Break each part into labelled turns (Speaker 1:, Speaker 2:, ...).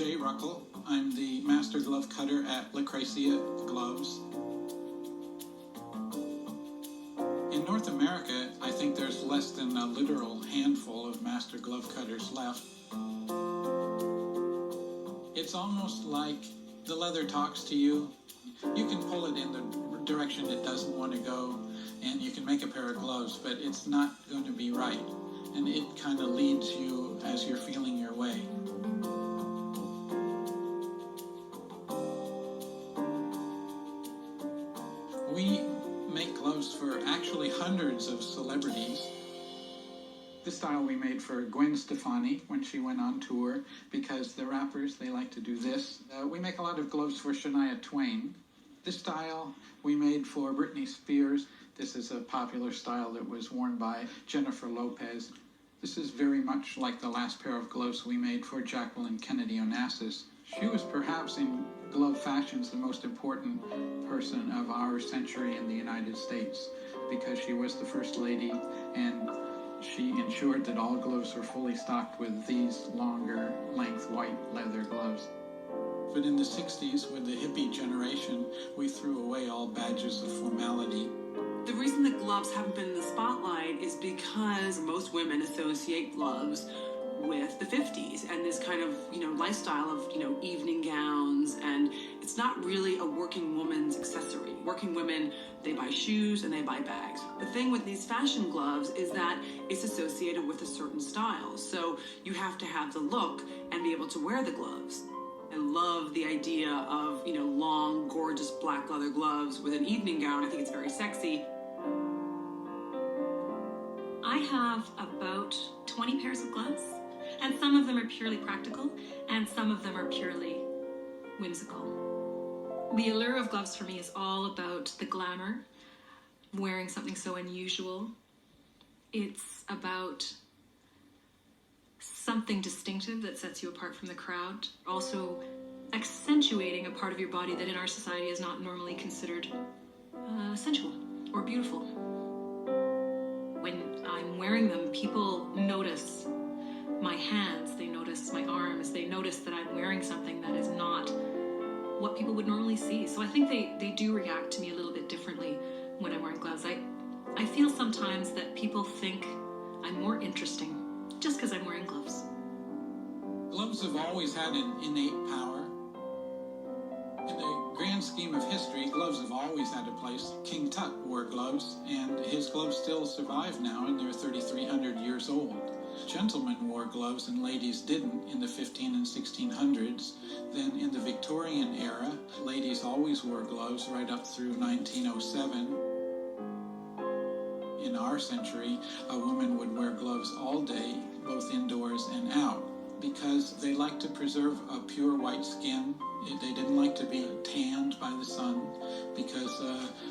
Speaker 1: Jay Ruckle. I'm the Master Glove Cutter at Lucretia Gloves. In North America, I think there's less than a literal handful of Master Glove Cutters left. It's almost like the leather talks to you. You can pull it in the direction it doesn't want to go, and you can make a pair of gloves, but it's not going to be right. And it kind of leads you as you're feeling your way. We make gloves for actually hundreds of celebrities. This style we made for Gwen Stefani when she went on tour, because the rappers, they like to do this. We make a lot of gloves for Shania Twain. This style we made for Britney Spears. This is a popular style that was worn by Jennifer Lopez. This is very much like the last pair of gloves we made for Jacqueline Kennedy Onassis. She was perhaps in glove fashions the most important person of our century in the United States, because she was the first lady and she ensured that all gloves were fully stocked with these longer length white leather gloves. But in the 60s, with the hippie generation, we threw away all badges of formality.
Speaker 2: The reason that gloves haven't been in the spotlight is because most women associate gloves with the 50s and this kind of, lifestyle of, evening gowns, and it's not really a working woman's accessory. Working women, they buy shoes and they buy bags. The thing with these fashion gloves is that it's associated with a certain style. So you have to have the look and be able to wear the gloves. I love the idea of, long, gorgeous black leather gloves with an evening gown. I think it's very sexy.
Speaker 3: I have about 20 pairs of gloves, and some of them are purely practical, and some of them are purely whimsical. The allure of gloves for me is all about the glamour, wearing something so unusual. It's about something distinctive that sets you apart from the crowd. Also accentuating a part of your body that in our society is not normally considered sensual or beautiful. When I'm wearing them, people notice my hands, they notice my arms, they notice that I'm wearing something that is not what people would normally see. So I think they do react to me a little bit differently when I'm wearing gloves. I feel sometimes that people think I'm more interesting just because I'm wearing gloves.
Speaker 1: Gloves have always had an innate power. In the grand scheme of history, gloves have always had a place. King Tut wore gloves, and his gloves still survive now, and they're 3,300 years old. Gentlemen wore gloves and ladies didn't in the 15 and 1600s. Then in the Victorian era, ladies always wore gloves right up through 1907. In our century, a woman would wear gloves all day, both indoors and out, because they like to preserve a pure white skin. They didn't like to be tanned by the sun, because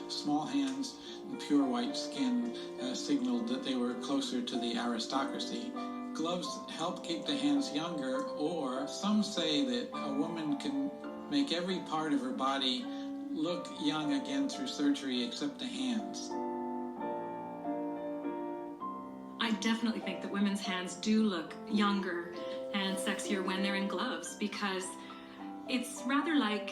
Speaker 1: small hands and pure white skin signaled that they were closer to the aristocracy. Gloves help keep the hands younger, or some say that a woman can make every part of her body look young again through surgery except the hands.
Speaker 3: I definitely think that women's hands do look younger and sexier when they're in gloves, because it's rather like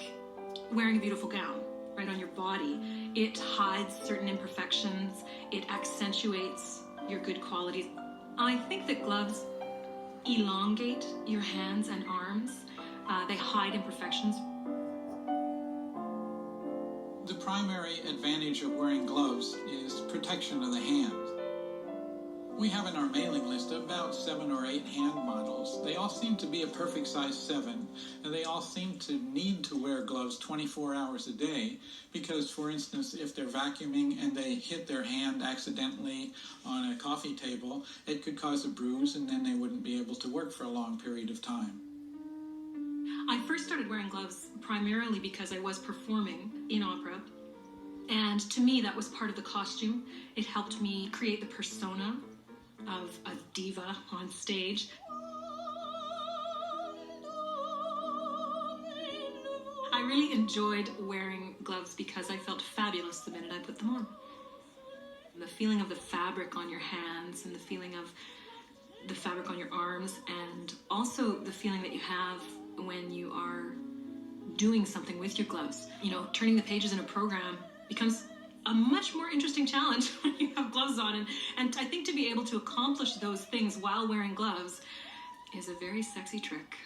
Speaker 3: wearing a beautiful gown right on your body. It hides certain imperfections. It accentuates your good qualities. I think that gloves elongate your hands and arms. They hide imperfections.
Speaker 1: The primary advantage of wearing gloves is protection of the hands. We have in our mailing list about 7 or 8 hand models. They all seem to be a perfect size 7, and they all seem to need to wear gloves 24 hours a day because, for instance, if they're vacuuming and they hit their hand accidentally on a coffee table, it could cause a bruise, and then they wouldn't be able to work for a long period of time.
Speaker 3: I first started wearing gloves primarily because I was performing in opera, and to me that was part of the costume. It helped me create the persona of a diva on stage. I really enjoyed wearing gloves because I felt fabulous the minute I put them on. The feeling of the fabric on your hands and the feeling of the fabric on your arms, and also the feeling that you have when you are doing something with your gloves. You know, turning the pages in a program becomes a much more interesting challenge when you have gloves on. And I think to be able to accomplish those things while wearing gloves is a very sexy trick.